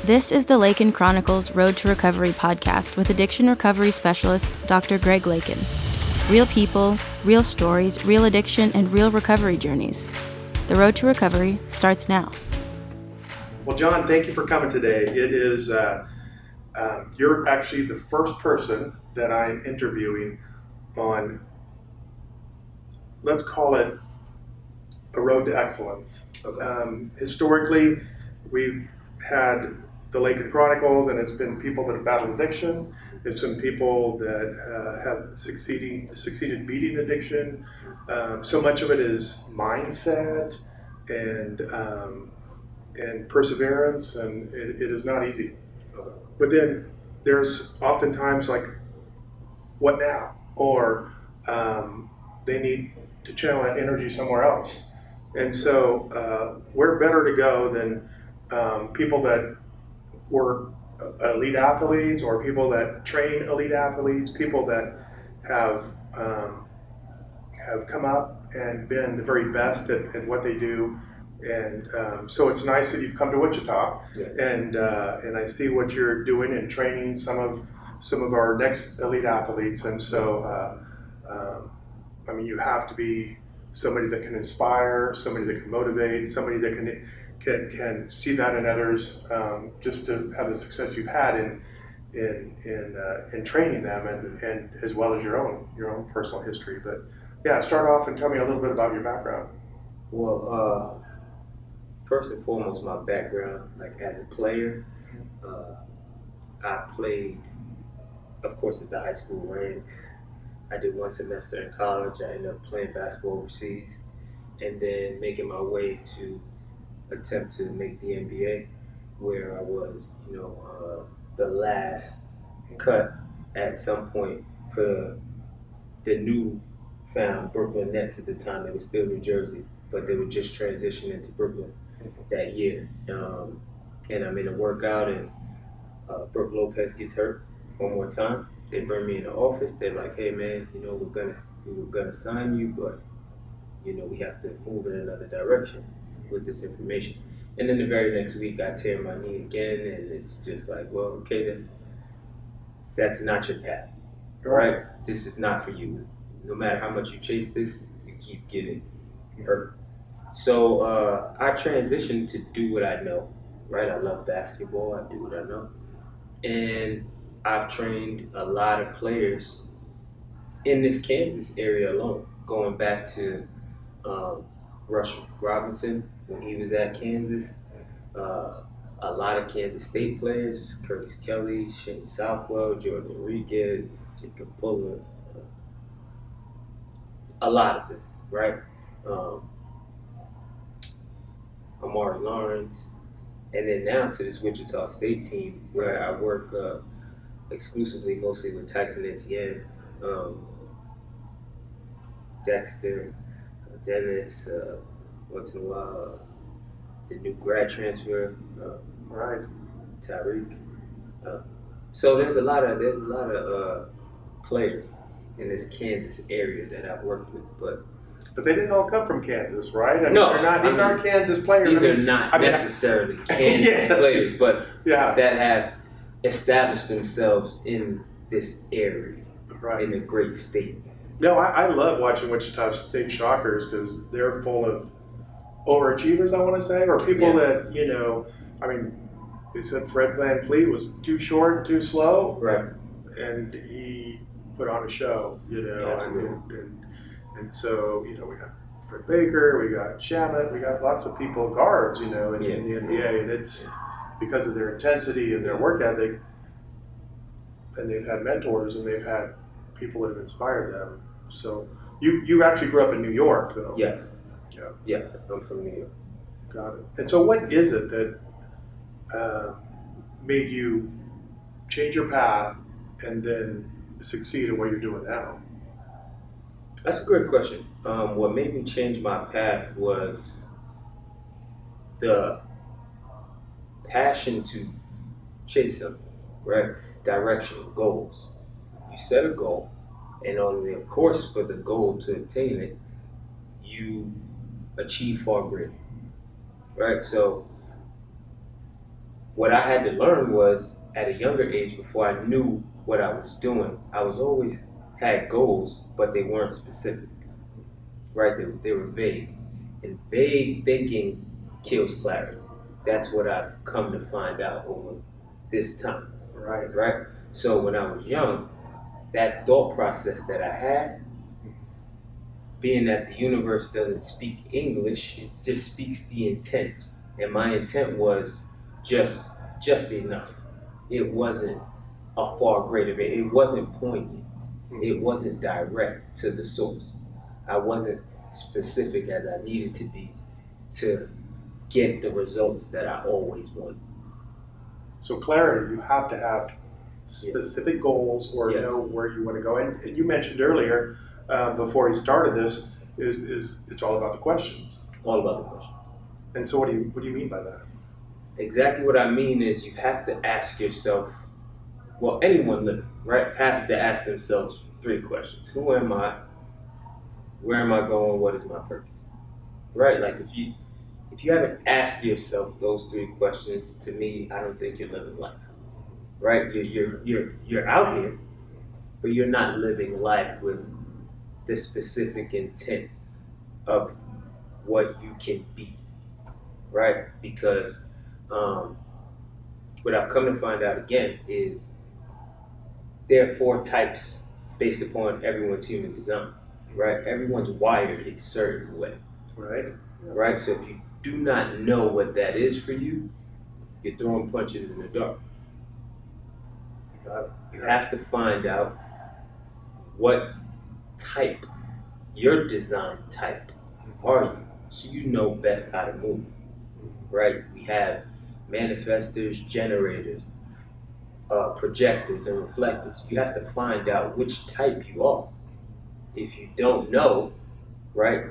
This is the Lakin Chronicles Road to Recovery podcast with addiction recovery specialist Dr. Greg Lakin. Real people, real stories, real addiction, and real recovery journeys. The road to recovery starts now. Well, John, thank you for coming today. It is, you're actually the first person that I'm interviewing on, let's call it a road to excellence. Okay. Historically, we've had the Lakin Chronicles, and it's been people that have battled addiction. It's been people that have succeeded beating addiction. So much of it is mindset and perseverance, and it is not easy. But then there's oftentimes like, what now? Or they need to channel that energy somewhere else. And so we're better to go than people that were elite athletes or people that train elite athletes, people that have come up and been the very best at what they do. And so it's nice that you've come to Wichita, Yeah. and I see what you're doing and training some of our next elite athletes. And so I mean, you have to be somebody that can inspire, somebody that can motivate, somebody that can see that in others, just to have the success you've had in training them, and as well as your own personal history. But yeah, start off and tell me a little bit about your background. Well, first and foremost, my background, like as a player, I played, of course, at the high school ranks. I did one semester in college. I ended up playing basketball overseas, and then making my way to attempt to make the NBA, where I was, the last cut at some point for the new found Brooklyn Nets at the time. They were still New Jersey, but they were just transitioning to Brooklyn that year. And I'm in a workout, and Brooke Lopez gets hurt one more time. They bring me in the office. They're like, "Hey man, we were gonna sign you, but we have to move in another direction with this information." And then the very next week, I tear my knee again, and it's just like, well, okay, that's not your path, right? This is not for you. No matter how much you chase this, you keep getting hurt. So I transitioned to do what I know, right? I love basketball. I do what I know, and I've trained a lot of players in this Kansas area alone, going back to Rush Robinson when he was at Kansas, a lot of Kansas State players, Curtis Kelly, Shane Southwell, Jordan Enriquez, Jacob Fuller, a lot of them, right? Amari Lawrence, and then now to this Wichita State team where I work exclusively, mostly with Tyson Etienne, Dexter, Dennis, once in a while, the new grad transfer, Right. Tyreek. So there's a lot of players in this Kansas area that I've worked with, but But they didn't all come from Kansas, right? I mean, No, they're not. These aren't Kansas players. these I are mean, not I mean, necessarily Kansas Yes. players, but Yeah. that have established themselves in this area, Right. in a great state. No, I love watching Wichita State Shockers because they're full of overachievers, I want to say, or people that, I mean, they said Fred VanVleet was too short, too slow, Right. and he put on a show, Absolutely. and so, we got Fred Baker, we got Shamet, we got lots of people, guards, in the NBA, and it's because of their intensity and their work ethic, and they've had mentors and they've had people that have inspired them. So you actually grew up in New York, though. Yes. Yeah. Yes, I'm from New York. Got it. And so what is it that made you change your path and then succeed in what you're doing now? That's a great question. What made me change my path was the passion to chase something, right? Direction, goals. You set a goal, and on the course for the goal to attain it, you achieve far greater, right? So what I had to learn was at a younger age, before I knew what I was doing, I was always had goals, but they weren't specific, right? They were vague. And vague thinking kills clarity. That's what I've come to find out over this time, right? So when I was young, that thought process that I had, being that the universe doesn't speak English, it just speaks the intent. And my intent was just enough. It wasn't a far greater, it wasn't poignant. It wasn't direct to the source. I wasn't specific as I needed to be to get the results that I always wanted. So clarity, you have to have specific goals or know where you want to go. And you mentioned earlier, before we started this, is it's all about the questions. All about the questions. And so what do you mean by that? Exactly what I mean is you have to ask yourself, well, anyone living, right, has to ask themselves 3 questions. Who am I? Where am I going? What is my purpose? Right? Like if you haven't asked yourself those 3 questions, to me, I don't think you're living life. Right? You're out here, but you're not living life with the specific intent of what you can be. Right? Because what I've come to find out again is there are 4 types based upon everyone's human design. Right? Everyone's wired a certain way. Right? So if you do not know what that is for you, you're throwing punches in the dark. You have to find out what type, your design type, are you, so you know best how to move. Right? We have manifestors, generators, projectors, and reflectors. You have to find out which type you are. If you don't know, right,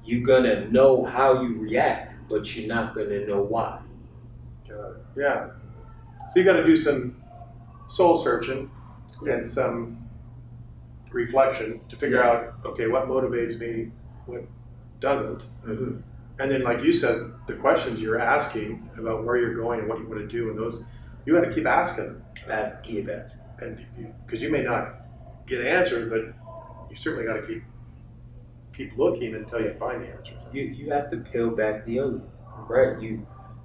you're gonna know how you react, but you're not gonna know why. Yeah. So you got to do some soul searching and some reflection to figure out, okay, what motivates me, what doesn't. Mm-hmm. And then, like you said, the questions you're asking about where you're going and what you want to do, and those, you got to keep asking. I have to keep asking. And because you may not get answers, but you certainly got to keep looking until you find the answers. You have to peel back the onion, right?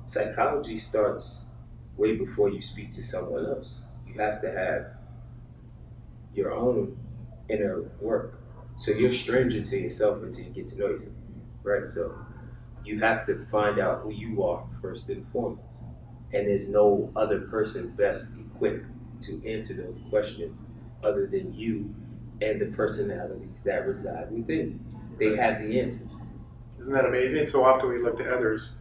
Psychology starts way before you speak to someone else. You have to have your own inner work. So you're a stranger to yourself until you get to know yourself, right? So you have to find out who you are first and foremost. And there's no other person best equipped to answer those questions other than you and the personalities that reside within. They have the answers. Isn't that amazing? So often we look to others.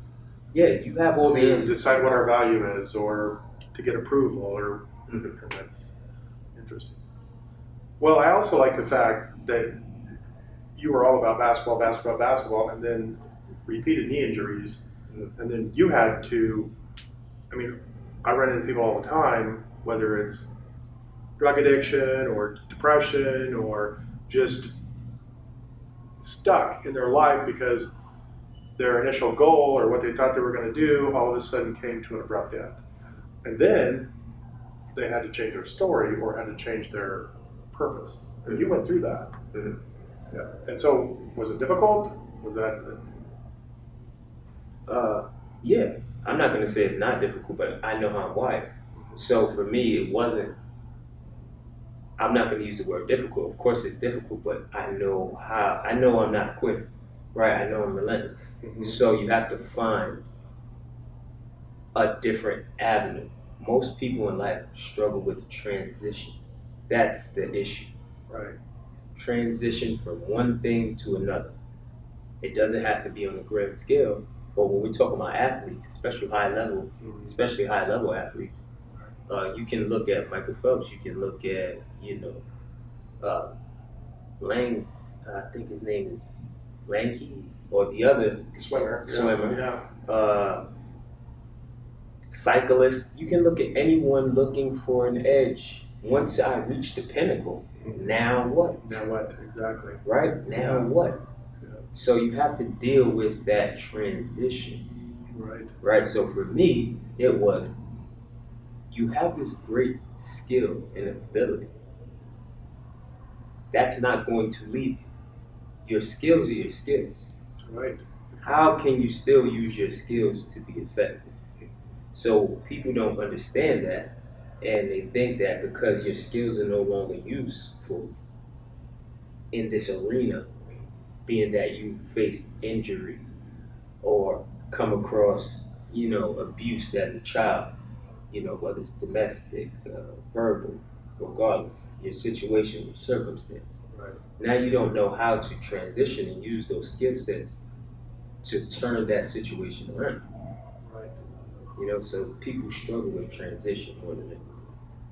Yeah, you have all the answers. To decide what our value is, or to get approval, or and that's interesting. Well, I also like the fact that you were all about basketball, and then repeated knee injuries, and then you had to. I mean, I run into people all the time, whether it's drug addiction or depression or just stuck in their life because their initial goal or what they thought they were going to do all of a sudden came to an abrupt end. And then they had to change their story or had to change their purpose. And you went through that. Mm-hmm. Yeah. And so, was it difficult? Was that? Yeah. I'm not going to say it's not difficult, but I know how I'm wired. So for me, it wasn't. I'm not going to use the word difficult. Of course, it's difficult, but I know how. I know I'm not a quitter, right? I know I'm relentless. Mm-hmm. So you have to find a different avenue. Most people in life struggle with transition. That's the issue, right? Transition from one thing to another. It doesn't have to be on a grand scale, but when we talk about athletes, especially high level athletes, you can look at Michael Phelps. You can look at Lang. I think his name is Lakin, or the other swimmer. Yeah. Cyclist. You can look at anyone looking for an edge. Once I reach the pinnacle, now what? Now what? Exactly. Right? Now what? Yeah. So you have to deal with that transition. Right? So for me, it was, you have this great skill and ability. That's not going to leave you. Your skills are your skills. Right. How can you still use your skills to be effective? So people don't understand that, and they think that because your skills are no longer useful in this arena, being that you faced injury or come across, abuse as a child, whether it's domestic, verbal, regardless, your situation or circumstance. Right. Now you don't know how to transition and use those skill sets to turn that situation around. Right. So people struggle with transition more than anything.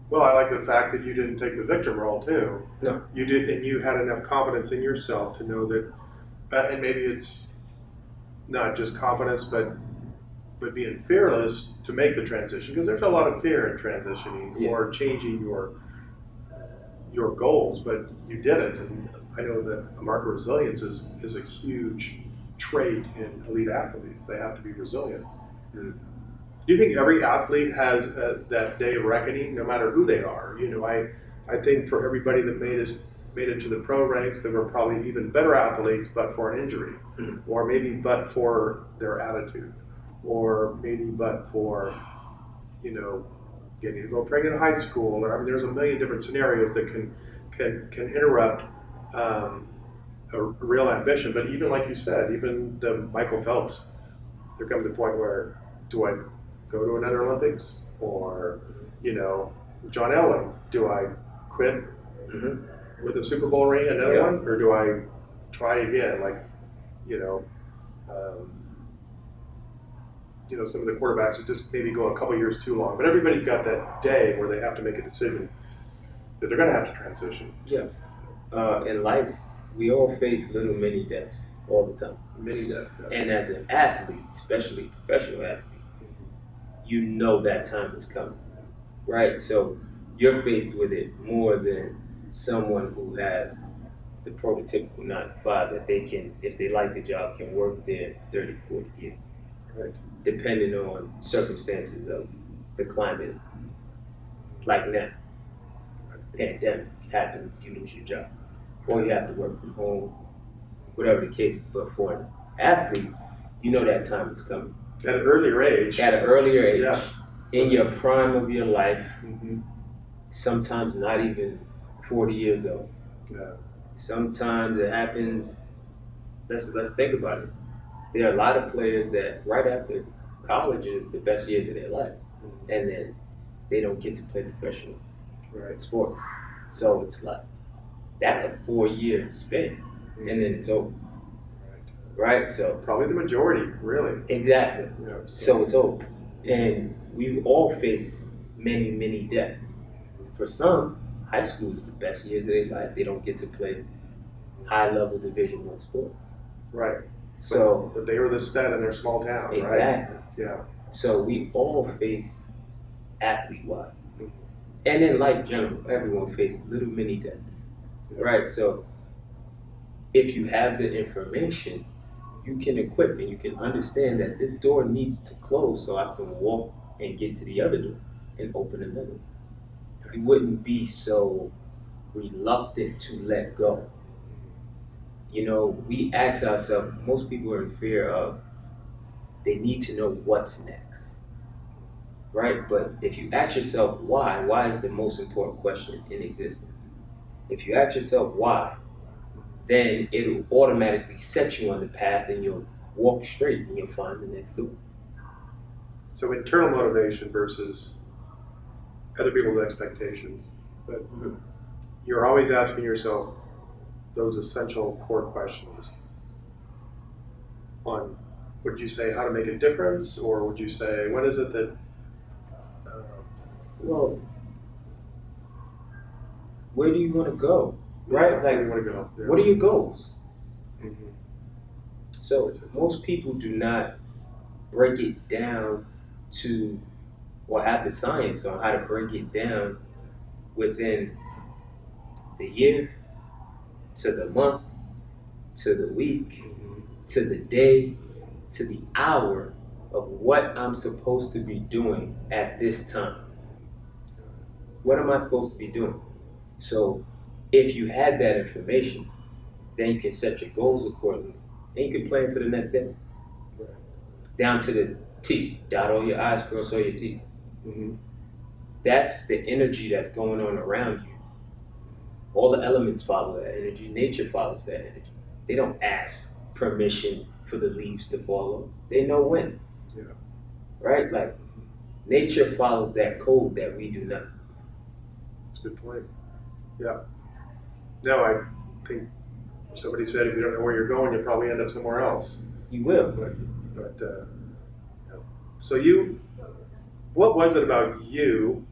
Well, I like the fact that you didn't take the victim role too. No. You did, and you had enough confidence in yourself to know that, and maybe it's not just confidence, but being fearless to make the transition, because there's a lot of fear in transitioning or changing your goals, but you did it. And I know that a mark of resilience is a huge trait in elite athletes. They have to be resilient. Mm-hmm. Do you think every athlete has that day of reckoning, no matter who they are? I think for everybody that made it to the pro ranks, there were probably even better athletes, but for an injury, or maybe but for their attitude, or maybe but for, getting to go pregnant in high school. Or there's a million different scenarios that can interrupt a real ambition. But even like you said, even the Michael Phelps, there comes a point where, do I go to another Olympics? Or, John Elway, do I quit with a Super Bowl ring, another one? Or do I try again? Like, some of the quarterbacks that just maybe go a couple years too long. But everybody's got that day where they have to make a decision that they're going to have to transition. Yes. In life, we all face little mini deaths all the time. Mini deaths. Yeah. And as an athlete, especially professional athlete, you know that time is coming, right? So you're faced with it more than someone who has the prototypical 9 to 5 that they can, if they like the job, can work there 30, 40 years. Right. Depending on circumstances of the climate. Like now, pandemic happens, you lose your job, or you have to work from home, whatever the case. But for an athlete, you know that time is coming. At an earlier age. At an earlier age, yeah. In your prime of your life, sometimes not even 40 years old. Yeah. Sometimes it happens. Let's think about it. There are a lot of players that right after college are the best years of their life, and then they don't get to play professional sports. So it's like, that's a 4-year span, and then it's over. Right? So probably the majority, really. Exactly. Yeah. So it's over. And we all face many, many deaths. For some, high school is the best years of their life. They don't get to play high-level Division I sports. Right. So, but they were the stud in their small town, right? Exactly. Yeah. So we all face athlete-wise. And in life general, everyone faces little mini deaths. Right? So if you have the information, you can equip and you can understand that this door needs to close so I can walk and get to the other door and open another. You wouldn't be so reluctant to let go. We ask ourselves, most people are in fear of, they need to know what's next, right? But if you ask yourself why is the most important question in existence. If you ask yourself why, then it'll automatically set you on the path and you'll walk straight and you'll find the next door. So internal motivation versus other people's expectations. But you're always asking yourself those essential core questions on, would you say, how to make a difference? Or would you say, what is it that... Well, where do you want to go? Right? Where do you want to go? Yeah. What are your goals? So most people do not break it down to, or have the science on how to break it down within the year, to the month, to the week, to the day, to the hour, of what I'm supposed to be doing at this time. What am I supposed to be doing? So if you had that information, then you can set your goals accordingly, and you can plan for the next day. Down to the T. Dot all your I's, cross all your T's. Mm-hmm. That's the energy that's going on around you. All the elements follow that energy. Nature follows that energy. They don't ask permission for the leaves to follow. They know when. Yeah. Right? Like, nature follows that code that we do not. That's a good point. Yeah. No, I think somebody said if you don't know where you're going, you'll probably end up somewhere else. You will. But yeah. So what was it about you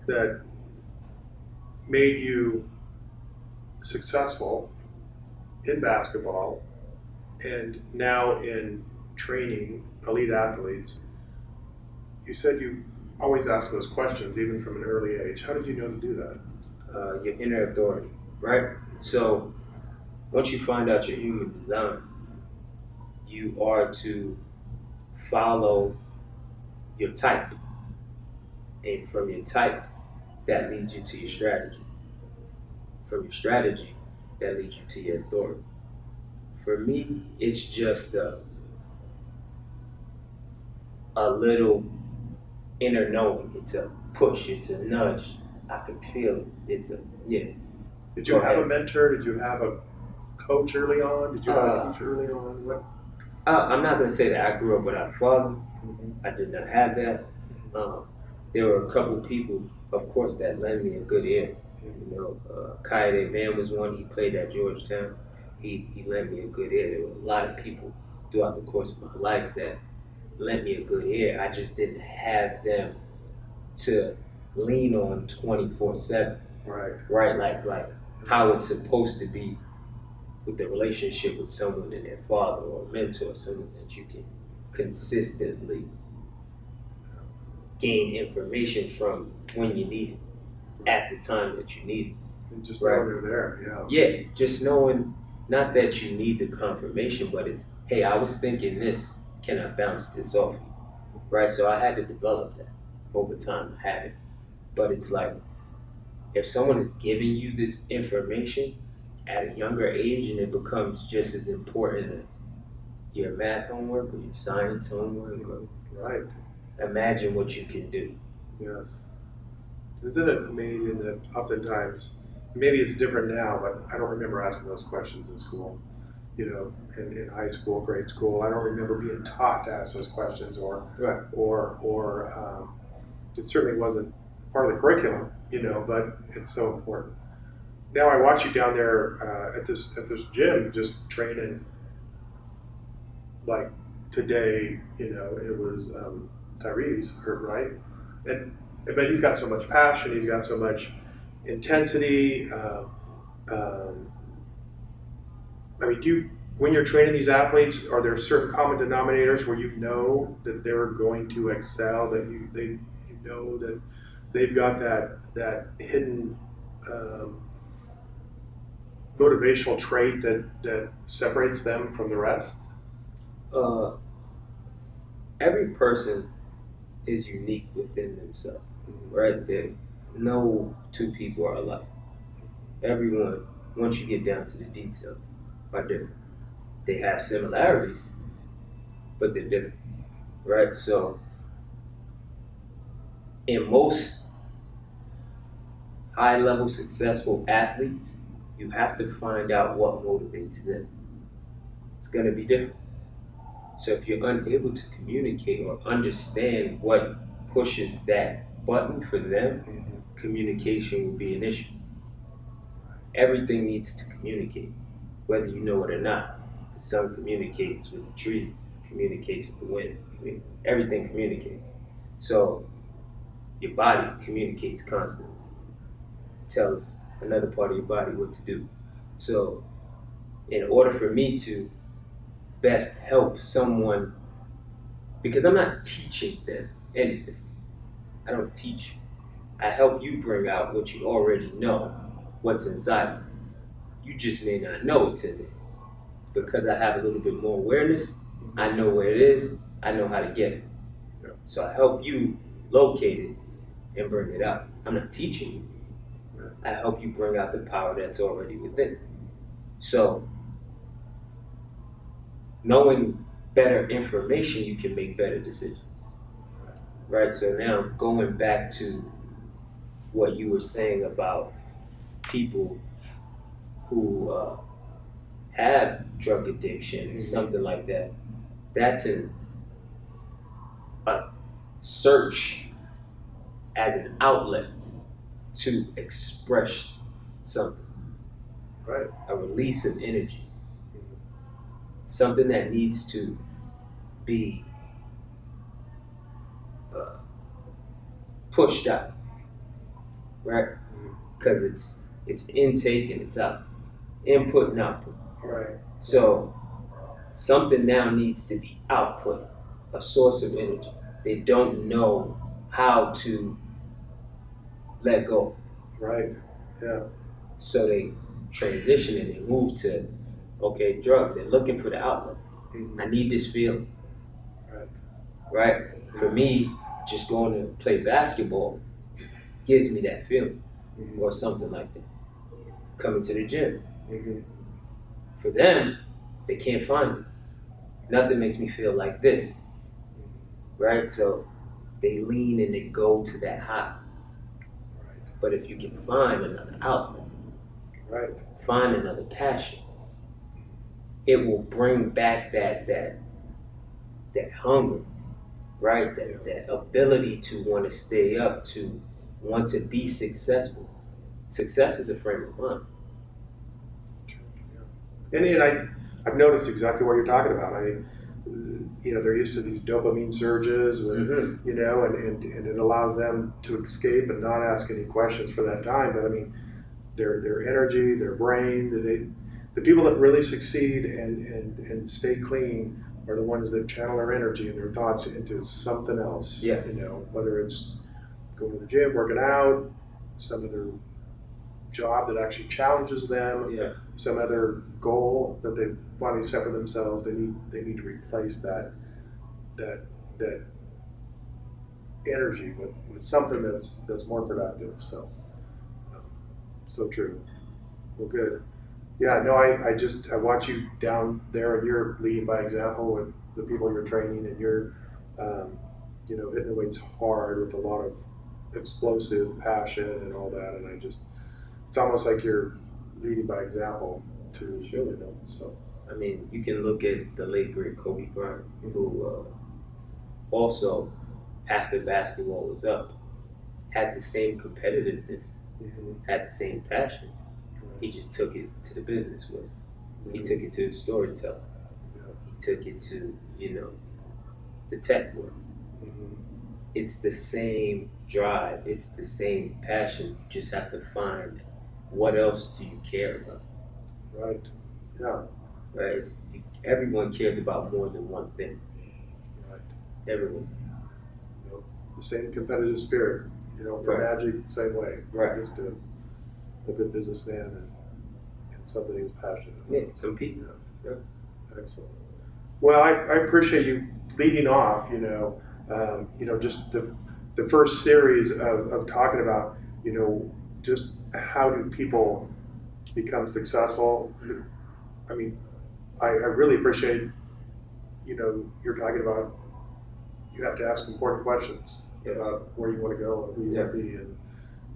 that made you successful in basketball and now in training elite athletes? You said you always ask those questions, even from an early age. How did you know to do that? Your inner authority, right? So once you find out your human design, you are to follow your type. And from your type, that leads you to your strategy. From your strategy, that leads you to your authority. For me, it's just a little inner knowing. It's a push, it's a nudge. I can feel it. It's a, yeah. Did you have a mentor? Did you have a coach early on? Did you have a teacher early on? What? I'm not going to say that I grew up without a father. Mm-hmm. I did not have that. There were a couple people, of course, that lent me a good ear. You know, Kaide Van was one. He played at Georgetown. He lent me a good ear. There were a lot of people throughout the course of my life that lent me a good ear. I just didn't have them to lean on 24/7. Right, like how it's supposed to be with the relationship with someone and their father or mentor, someone that you can consistently gain information from when you need it, at the time that you need it. And just knowing they're there, Yeah, just knowing, not that you need the confirmation, but it's, hey, I was thinking this, can I bounce this off you? Right, so I had to develop that over time, I had it. But it's like, if someone is giving you this information at a younger age and it becomes just as important as your math homework or your science homework, Right. Imagine what you can do. Yes. Isn't it amazing that oftentimes, maybe it's different now, but I don't remember asking those questions in school, you know, in high school, grade school. I don't remember being taught to ask those questions or it certainly wasn't part of the curriculum, you know, but it's so important. Now I watch you down there at this gym just training. Like today, you know, it was Tyree's hurt, right? But he's got so much passion. He's got so much intensity. I mean, when you're training these athletes, are there certain common denominators where you know that they're going to excel? That you know that they've got that hidden motivational trait that separates them from the rest? Every person is unique within themselves, right? No two people are alike. Everyone, once you get down to the details, are different. They have similarities, but they're different, right? So, in most high-level successful athletes, you have to find out what motivates them. It's going to be different. So if you're unable to communicate or understand what pushes that button for them, communication will be an issue. Everything needs to communicate, whether you know it or not. The sun communicates with the trees, communicates with the wind, everything communicates. So your body communicates constantly. It tells another part of your body what to do. So in order for me to best help someone, because I'm not teaching them anything. I don't teach. I help you bring out what you already know, what's inside you. You just may not know it's in there. Because I have a little bit more awareness, I know where it is, I know how to get it. Yeah. So I help you locate it and bring it out. I'm not teaching you. I help you bring out the power that's already within. So, knowing better information, you can make better decisions. Right? So now, going back to what you were saying about people who have drug addiction, something like that, that's a search as an outlet to express something. Right. A release of energy. Something that needs to be pushed out. Right? Because it's intake and it's out. Input and output. Right. So something now needs to be output, a source of energy. They don't know how to let go. Right. Yeah. So they transition and they move to, okay, drugs. They're looking for the outlet. I need this feeling. Right? For me, just going to play basketball gives me that feeling, or something like that. Coming to the gym. For them, they can't find it. Nothing makes me feel like this. Right? So they lean and they go to that high. But if you can find another outlet, find another passion, it will bring back that hunger, right? That ability to want to stay up, to want to be successful. Success is a frame of mind. And I've noticed exactly what you're talking about. They're used to these dopamine surges, and it allows them to escape and not ask any questions for that time. But I mean, their energy, their brain, the people that really succeed and stay clean are the ones that channel their energy and their thoughts into something else. Yes. Whether it's going to the gym, working out, some other job that actually challenges them, some other goal that they've finally set for themselves. They need to replace that energy with something that's more productive. So true. Well, good. Yeah, no, I watch you down there, and you're leading by example with the people you're training, and you're hitting the weights hard with a lot of explosive passion and all that, and it's almost like you're leading by example too. So I mean, you can look at the late great Kobe Bryant, who also, after basketball was up, had the same competitiveness, had the same passion. He just took it to the business world. He took it to the storytelling. He took it to, the tech world. It's the same drive. It's the same passion. You just have to find what else do you care about. Right. Yeah. Right. Everyone cares about more than one thing. Right. Everyone. The same competitive spirit. For Magic, same way. Right. Just a good businessman and something he was passionate about. Yeah. Some people. Yeah. Excellent. Well, I appreciate you leading off. Just the first series of talking about just how do people become successful. I mean, I really appreciate you're talking about you have to ask important questions about where you want to go and who you want to be,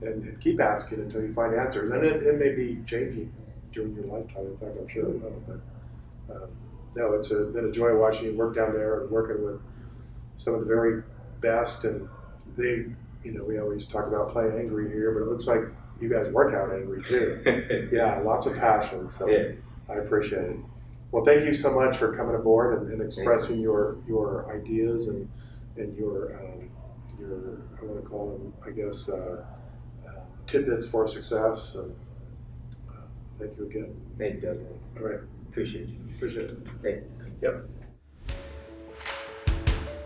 and keep asking until you find answers. And it may be changing during your lifetime. In fact, I'm sure it will. But no, it's been a joy watching you work down there and working with some of the very best. And they, we always talk about playing angry here, but it looks like you guys work out angry too. Yeah, lots of passion. So I appreciate it. Well, thank you so much for coming aboard and expressing your ideas and your I want to call them, I guess, tidbits for success. And thank you again. Thank you, Doug. All right. Appreciate you. Appreciate it. Thank you. Yep.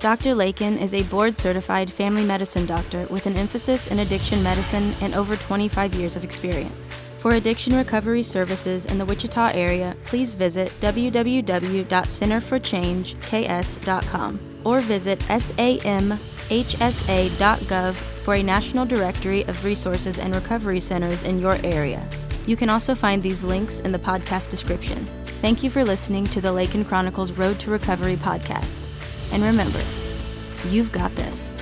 Dr. Lakin is a board-certified family medicine doctor with an emphasis in addiction medicine and over 25 years of experience. For addiction recovery services in the Wichita area, please visit www.centerforchangeks.com or visit samhsa.gov for a national directory of resources and recovery centers in your area. You can also find these links in the podcast description. Thank you for listening to the Lakin Chronicles Road to Recovery podcast. And remember, you've got this.